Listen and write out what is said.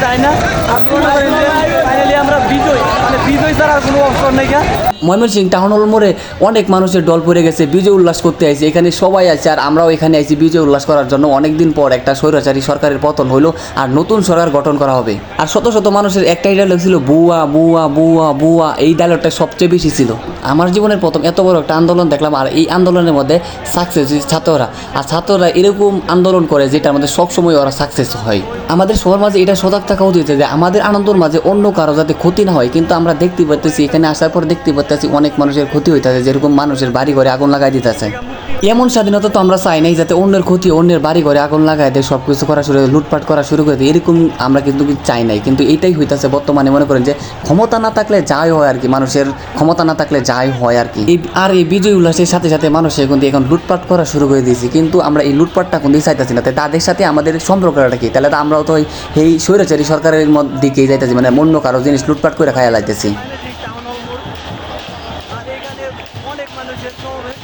চাই না। আমি মনে করি যে ফাইনালি আমরা বিজয়, মানে বিজয় ছাড়া আর কোনো অপশন নেই। ময়মনসিংহ টাউন হল মোড়ে অনেক মানুষের দল পড়ে গেছে, বিজয় উল্লাস করতে আইছে। এখানে সবাই আছে আর আমরাও এখানে আইছি বিজয় উল্লাস করার জন্য। অনেকদিন পর একটা স্বৈরাচারী সরকারের পতন হইলো আর নতুন সরকার গঠন করা হবে। আর শত শত মানুষের একটাই ডায়লগ ছিল, বুয়া বুয়া বুয়া বুয়া। এই ডায়লগটা সবচেয়ে বেশি ছিল। আমার জীবনের প্রথম এত বড় একটা আন্দোলন দেখলাম, আর এই আন্দোলনের মধ্যে সাকসেস ছাত্ররা। আর ছাত্ররা এরকম আন্দোলন করে যেটার মধ্যে সবসময় ওরা সাকসেস হয়। আমাদের সবার মাঝে এটা সজাগ থাকা উচিত যে আমাদের আনন্দের মাঝে অন্য কারো যাতে ক্ষতি না হয়। কিন্তু আমরা দেখতে পাচ্ছি, এখানে আসার পর দেখতে পাচ্ছি অনেক মানুষের ক্ষতি হইতেছে, যেরকম মানুষের বাড়ি ঘরে আগুন লাগাই দিতেছে। এমন স্বাধীনতা তো আমরা চাই নাই যাতে অন্যের ক্ষতি, অন্যের বাড়ি ঘরে আগুন লাগাই দেয়, সব কিছু করা শুরু, লুটপাট করা শুরু করে দেয়। এরকম আমরা কিন্তু চাই নাই। কিন্তু এইটাই হইতেছে বর্তমানে। মনে করেন যে ক্ষমতা না থাকলে যাই হয় আর কি, মানুষের ক্ষমতা না থাকলে যাই হয় আর কি। আর এই বিজয় উল্লাসের সাথে সাথে মানুষের কিন্তু এখন লুটপাট করা শুরু করে দিয়েছি। কিন্তু আমরা এই লুটপাটটা কিন্তু চাইতেছি না। তাদের সাথে আমাদের সম্পর্কটা কি? তাহলে তো আমরাও তো এই স্বৈরাচারী সরকারের দিকেই যাইতেছি, মানে অন্য কারো জিনিস লুটপাট করে খাইয়া লাইতেছি। অনেক মানুষের সমাবেশ।